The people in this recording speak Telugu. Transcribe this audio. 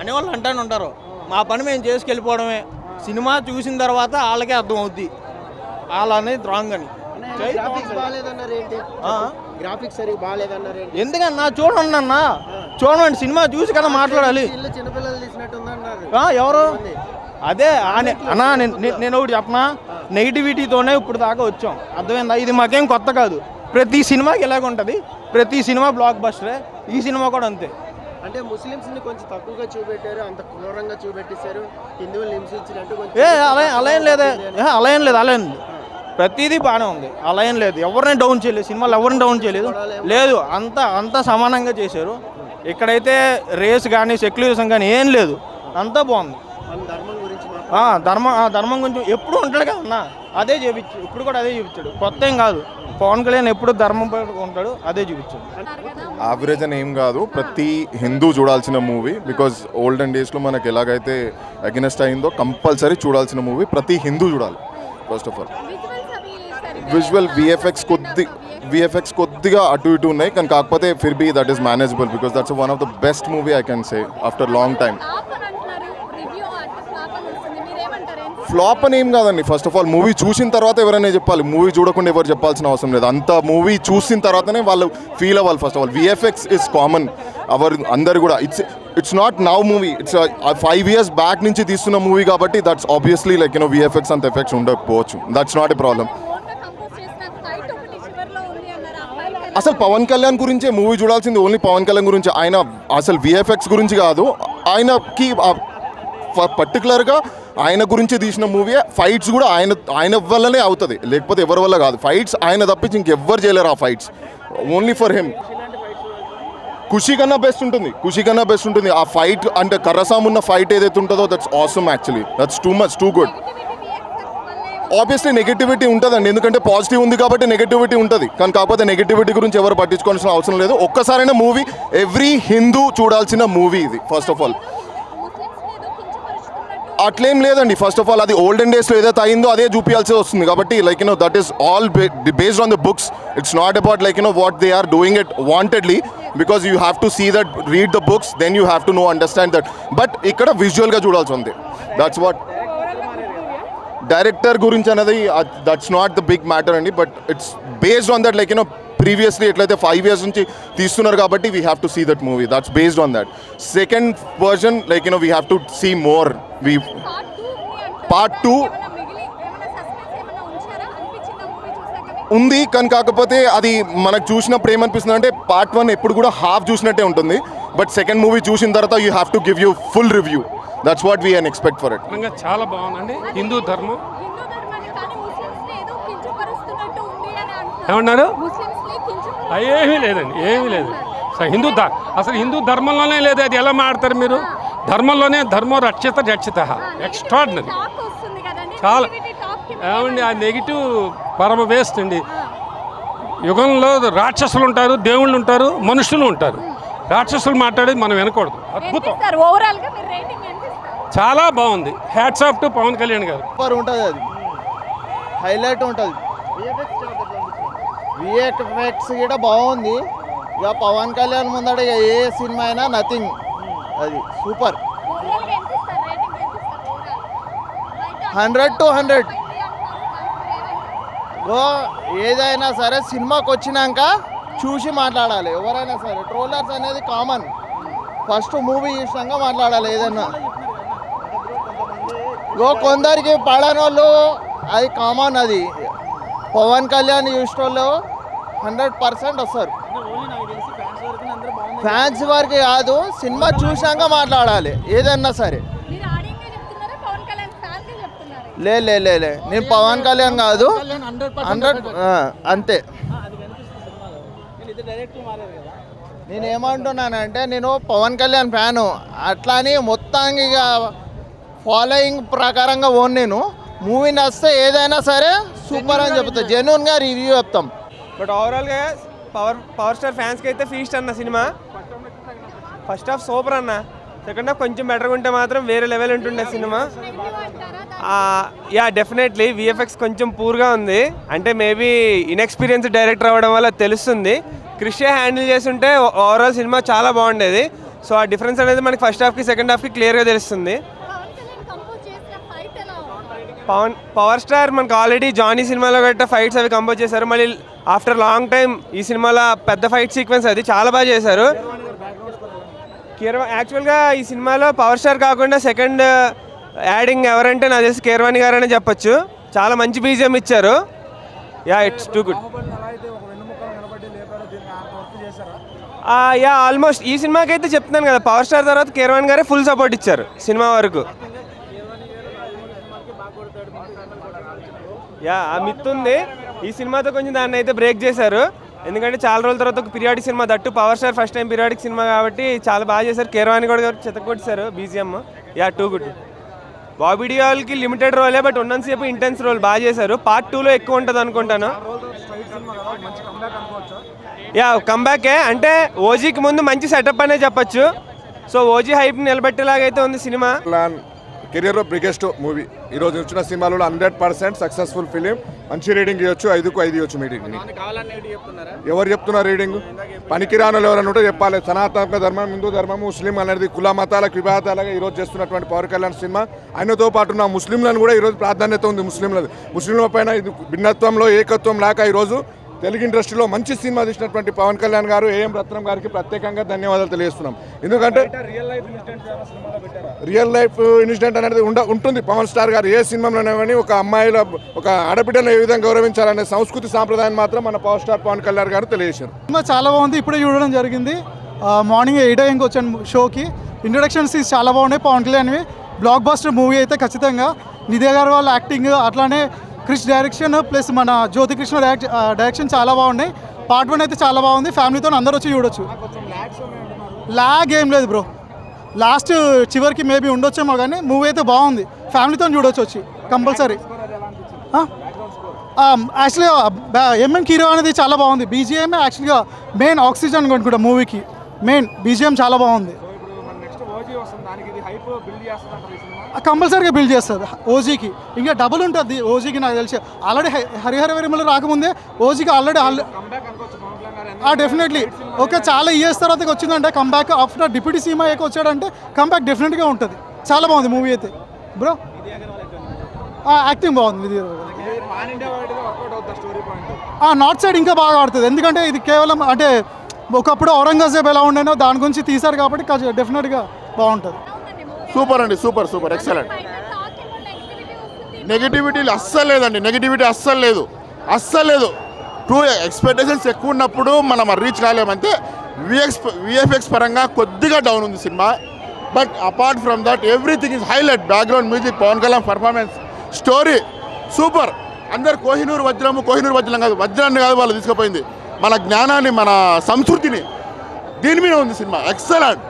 అనేవాళ్ళు అంటానే ఉంటారు. మా పని మేము చేసుకెళ్ళిపోవడమే. సినిమా చూసిన తర్వాత వాళ్ళకే అర్థం అవుద్ది వాళ్ళు అనేది రాంగ్ అని. ఎందుకన్నా చూడండి అన్న, చూడండి సినిమా చూసి కదా మాట్లాడాలి. ఎవరు అదే అన్నా, నేను ఒకటి చెప్పనా, నెగిటివిటీతోనే ఇప్పుడు దాకా వచ్చాం, అర్థమైందా? ఇది మాకేం కొత్త కాదు. ప్రతి సినిమాకి ఇలాగ ఉంటుంది, ప్రతి సినిమా బ్లాక్ బస్టరే. ఈ సినిమా కూడా అంతే. అంటే ముస్లిమ్స్ ని కొంచెం తక్కువగా చూపెట్టారు, అంత క్రూరంగా చూపెట్టేశారు, హిందువులు హింసించినట్టు. అలా ఏం లేదు. ప్రతిదీ బాగానే ఉంది, అలా ఏం లేదు. ఎవరిని డౌన్ చేయలేదు, సినిమాలు ఎవరిని డౌన్ చేయలేదు. లేదు, అంతా సమానంగా చేశారు. ఇక్కడైతే రేస్ కానీ సెక్యులరిజం కానీ ఏం లేదు, అంతా బాగుంది. ధర్మం గురించి ఎప్పుడు ఉంటాడు కదా అన్న, అదే చూపించు. ఇప్పుడు కూడా అదే చూపించాడు, కొత్త ఏం కాదు. పవన్ కళ్యాణ్ ఎప్పుడు ధర్మం ఉంటాడు, అదే చూపించాడు. యావరేజ్ అని ఏం కాదు, ప్రతి హిందూ చూడాల్సిన మూవీ. బికాజ్ ఓల్డెన్ డేస్లో మనకి ఎలాగైతే అగెనెస్ట్ అయిందో కంపల్సరీ చూడాల్సిన మూవీ, ప్రతి హిందూ చూడాలి. First of all visual VFX కొద్దిగా అటు ఇటు ఉన్నాయి, కానీ కాకపోతే ఫిర్ బీ that is manageable. Because that's one of the best movie I can say after long time. Flop అని ఏం కాదండి. ఫస్ట్ ఆఫ్ ఆల్ మూవీ చూసిన తర్వాత ఎవరైనా చెప్పాలి, మూవీ చూడకుండా ఎవరు చెప్పాల్సిన అవసరం లేదు. అంత మూవీ చూసిన తర్వాతనే వాళ్ళు ఫీల్ అవ్వాలి. First of all VFX is common అందరు కూడా. It's not now movie, it's 5 years back నుంచి తీస్తున్న మూవీ కాబట్టి దట్స్ ఆబ్వియస్లీ లైక్ విఎఫ్ఎక్స్ అంత ఎఫెక్ట్స్ ఉండకపోవచ్చు. That's not a problem. అసలు పవన్ కళ్యాణ్ గురించే మూవీ చూడాల్సింది, ఓన్లీ పవన్ కళ్యాణ్ గురించి. ఆయన అసలు విఎఫ్ఎక్స్ గురించి కాదు, ఆయనకి పర్టికులర్గా ఆయన గురించి తీసిన మూవీ. ఫైట్స్ కూడా ఆయన వల్లనే అవుతుంది, లేకపోతే ఎవరి వల్ల కాదు. ఫైట్స్ ఆయన తప్పించి ఇంకెవ్వరు చేయలేరు ఆ ఫైట్స్, ఓన్లీ ఫర్ హిమ్. ఖుషి కన్నా బెస్ట్ ఉంటుంది ఆ ఫైట్. అంటే కర్రసామ్ ఉన్న ఫైట్ ఏదైతే ఉంటుందో that's awesome actually. That's too much, too good. Obviously negativity ఉంటుందండి, ఎందుకంటే పాజిటివ్ ఉంది కాబట్టి నెగిటివిటీ ఉంటుంది. కానీ కాకపోతే నెగిటివిటీ గురించి ఎవరు పట్టించుకోవాల్సిన అవసరం లేదు. ఒక్కసారైనా మూవీ ఎవ్రీ హిందూ చూడాల్సిన మూవీ ఇది. ఫస్ట్ ఆఫ్ ఆల్ అట్లేం లేదండి. ఫస్ట్ ఆఫ్ ఆల్ అది ఓల్డెన్ డేస్లో ఏదైతే అయిందో అదే చూపించాల్సి వస్తుంది కాబట్టి that is all based on the books. It's not about what they are doing it wantedly, because you have to see that, read the books, then you have to know understand that. But ఇక్కడ విజువల్గా చూడాల్సి ఉంది. That's what. డైరెక్టర్ గురించి అనేది that's not the big matter అండి. But it's based on that previously ఎట్లయితే 5 years నుంచి తీస్తున్నారు కాబట్టి we have to see that movie. That's based on that. Second version we have to see more. Part 2 ఉంది, కానీ కాకపోతే అది మనకు చూసినప్పుడు ఏమనిపిస్తుంది అంటే పార్ట్ 1 ఎప్పుడు కూడా హాఫ్ చూసినట్టే ఉంటుంది. బట్ సెకండ్ మూవీ చూసిన తర్వాత you have to give you full review. That's what we can expect for it. చాలా బాగుందండి. హిందూ ధర్మం ఏమన్నారు? ఏమీ లేదండి, ఏమీ లేదు. అసలు హిందూ ధర్మంలోనే లేదు. అది ఎలా మాడతారు మీరు? ధర్మంలోనే ధర్మం రక్షిత ఎక్స్ట్రాడినరీ. చాలా ఏమండి, ఆ నెగిటివ్ పరమ వేస్ట్ అండి. యుగంలో రాక్షసులు ఉంటారు, దేవుళ్ళు ఉంటారు, మనుషులు ఉంటారు. రాక్షసులు మాట్లాడేది మనం వినకూడదు. అద్భుతం, చాలా బాగుంది. Hats off to Pawan Kalyan గారు. సూపర్ ఉంటుంది, అది హైలైట్ ఉంటుంది. విఎఫ్ఎక్స్ కూడా బాగుంది. ఇక పవన్ కళ్యాణ్ ముందట ఇక ఏ సినిమా అయినా నథింగ్, అది సూపర్. 100 to 100. ఏదైనా సరే సినిమాకి వచ్చినాక చూసి మాట్లాడాలి ఎవరైనా సరే. ట్రోలర్స్ అనేది కామన్, ఫస్ట్ మూవీ చూసినాక మాట్లాడాలి ఏదైనా. కొందరికి పడనోళ్ళు అది కామన్. అది పవన్ కళ్యాణ్ చూసేటోళ్ళు 100% వస్తారు. ఫ్యాన్స్ వరకు కాదు, సినిమా చూసాక మాట్లాడాలి ఏదన్నా సరే. లే నేను పవన్ కళ్యాణ్ కాదు, 100 అంతే. నేనేమంటున్నానంటే నేను పవన్ కళ్యాణ్ ఫ్యాను, అట్లా అని మొత్తానికి ఇక ఫాలోయింగ్ ప్రకారంగా ఓన్. నేను మూవీ నచ్చితే ఏదైనా సరే సూపర్ అని చెప్తా, జెన్యూన్గా రివ్యూ చెప్తాం. బట్ ఓవరాల్గా పవర్ స్టార్ ఫ్యాన్స్కి అయితే ఫీస్ట్ అన్న సినిమా. ఫస్ట్ హాఫ్ సూపర్ అన్న, సెకండ్ హాఫ్ కొంచెం బెటర్గా ఉంటే మాత్రం వేరే లెవెల్ ఉంటుండే సినిమా. యా డెఫినెట్లీ విఎఫ్ఎక్స్ కొంచెం పూర్గా ఉంది. అంటే మేబీ ఇన్ఎక్స్పీరియన్స్ డైరెక్టర్ అవ్వడం వల్ల తెలుస్తుంది. క్రిషే హ్యాండిల్ చేస్తుంటే ఓవరాల్ సినిమా చాలా బాగుండేది. సో ఆ డిఫరెన్స్ అనేది మనకి ఫస్ట్ హాఫ్కి సెకండ్ హాఫ్కి క్లియర్గా తెలుస్తుంది. పవర్ స్టార్ మనకు ఆల్రెడీ జానీ సినిమాలో గట్రా ఫైట్స్ అవి కంపోజ్ చేశారు. మళ్ళీ ఆఫ్టర్ లాంగ్ టైం ఈ సినిమాలో పెద్ద ఫైట్ సీక్వెన్స్ అది చాలా బాగా చేశారు. యాక్చువల్గా ఈ సినిమాలో పవర్ స్టార్ కాకుండా సెకండ్ యాడింగ్ ఎవరంటే నాకు తెలిసి కీరవాణి గారు అనే చెప్పొచ్చు. చాలా మంచి బీజిఎం ఇచ్చారు. Yeah it's too good. Yeah almost ఈ సినిమాకి అయితే చెప్తున్నాను కదా, పవర్ స్టార్ తర్వాత కీరవాణి గారే ఫుల్ సపోర్ట్ ఇచ్చారు సినిమా వరకు. యా ఆ మిత్ ఉంది. ఈ సినిమాతో కొంచెం దాన్ని అయితే బ్రేక్ చేశారు. ఎందుకంటే చాలా రోజుల తర్వాత ఒక periodic cinema, that power star first time periodic cinema కాబట్టి చాలా బాగా చేశారు. కీరవాణి కూడా చెత్తకొట్టారు BGM. Yeah too good. Bobby డియోల్కి లిమిటెడ్ రోలే, బట్ ఉన్నంతసేపు ఇంటెన్స్ రోల్ బాగా చేశారు. పార్ట్ 2లో ఎక్కువ ఉంటుంది అనుకుంటాను. యా కంబ్యాకే, అంటే ఓజీకి ముందు మంచి సెటప్ అనే చెప్పచ్చు. సో ఓజీ హైప్ నిలబెట్టేలాగైతే ఉంది సినిమా. కెరియర్లో బిగ్గెస్ట్ మూవీ ఈరోజు వచ్చిన సినిమాలో 100% సక్సెస్ఫుల్ ఫిలిం. మంచి రీడింగ్ ఇవ్వచ్చు, 5కు 5 ఇవ్వచ్చు. మీటింగ్ ఎవరు చెప్తున్నారు? రీడింగ్ పనికిరానులు ఎవరైనా ఉంటే చెప్పాలి. సనాతన ధర్మం, హిందూ ధర్మం, ముస్లిం అనేది కుల మతాలకు వివాదాలుగా ఈరోజు చేస్తున్నటువంటి పవన్ కళ్యాణ్ సినిమా. ఆయనతో పాటు ఉన్న ముస్లింలను కూడా ఈరోజు ప్రాధాన్యత ఉంది. ముస్లింల పైన భిన్నత్వంలో ఏకత్వం లాగా ఈరోజు తెలుగు ఇండస్ట్రీలో మంచి సినిమా తీసినటువంటి పవన్ కళ్యాణ్ గారు, ఏఎం రత్నం గారికి ప్రత్యేకంగా ధన్యవాదాలు తెలియజేస్తున్నాం. ఎందుకంటే రియల్ లైఫ్ ఇన్సిడెంట్ అనేది ఉంటుంది. పవన్ స్టార్ గారు ఏ సినిమాలోనే కానీ ఒక అమ్మాయిల, ఒక ఆడబిడ్డను ఏ విధంగా గౌరవించాలనే సంస్కృతి సాంప్రదాయం మాత్రం మన పవర్ స్టార్ పవన్ కళ్యాణ్ గారు తెలియజేశారు. సినిమా చాలా బాగుంది. ఇప్పుడే చూడడం జరిగింది. మార్నింగ్ 8 AM వచ్చాను షోకి. ఇంట్రొడక్షన్ సీన్స్ చాలా బాగున్నాయి పవన్ కళ్యాణ్వి. బ్లాక్ బస్టర్ మూవీ అయితే ఖచ్చితంగా. నిధి అగర్వాల్ యాక్టింగ్, అట్లానే క్రిష్ డైరెక్షన్ ప్లస్ మన జ్యోతి కృష్ణ డైరెక్షన్ చాలా బాగున్నాయి. పార్ట్ 1 అయితే చాలా బాగుంది. ఫ్యామిలీతో అందరూ వచ్చి చూడొచ్చు. లాగ్ ఏం లేదు బ్రో. లాస్ట్ చివరికి మేబీ ఉండొచ్చేమో, కానీ మూవీ అయితే బాగుంది. ఫ్యామిలీతో చూడొచ్చు వచ్చి కంపల్సరీ. యాక్చువల్గా ఎంఎం హీరో అనేది చాలా బాగుంది. బీజిఎం యాక్చువల్గా మెయిన్ ఆక్సిజన్ కొనుక్కుంటా మూవీకి. మెయిన్ బీజిఎం చాలా బాగుంది. కంపల్సరీగా బిల్డ్ చేస్తుంది ఓజీకి. ఇంకా డబుల్ ఉంటుంది ఓజీకి నాకు తెలిసి. ఆల్రెడీ హరిహర వీరమల్లు రాకముందే ఓజీకి ఆల్రెడీ డెఫినెట్లీ ఓకే. చాలా ఇయర్స్ తర్వాత వచ్చిందంటే కంబ్యాక్ ఆఫ్టర్ డిప్యూటీ సీఎం అయ్యాక వచ్చాడంటే కంబ్యాక్ డెఫినెట్గా ఉంటుంది. చాలా బాగుంది మూవీ అయితే బ్రో. యాక్టింగ్ బాగుంది. నార్త్ సైడ్ ఇంకా బాగా ఆడుతుంది. ఎందుకంటే ఇది కేవలం అంటే ఒకప్పుడు ఔరంగజేబ్ ఎలా ఉండేనో దాని గురించి తీశారు కాబట్టి డెఫినెట్గా బాగుంటుంది. సూపర్ అండి, సూపర్ సూపర్ ఎక్సలెంట్. నెగిటివిటీ అస్సలు లేదండి. నెగిటివిటీ అస్సలు లేదు, అస్సలు లేదు. టూ ఎక్స్పెక్టేషన్స్ ఎక్కువ ఉన్నప్పుడు మనం రీచ్ కాలేమంటే. విఎఫ్ఎక్స్ పరంగా కొద్దిగా డౌన్ ఉంది సినిమా. But apart from that everything is highlight. Background music, Pawan Kalyan performance, story super. అందరు కోహినూరు వజ్రం కాదు, వజ్రాన్ని కాదు వాళ్ళు తీసుకుపోయింది మన జ్ఞానాన్ని, మన సంస్కృతిని. దీని మీద ఉంది సినిమా. ఎక్సలెంట్.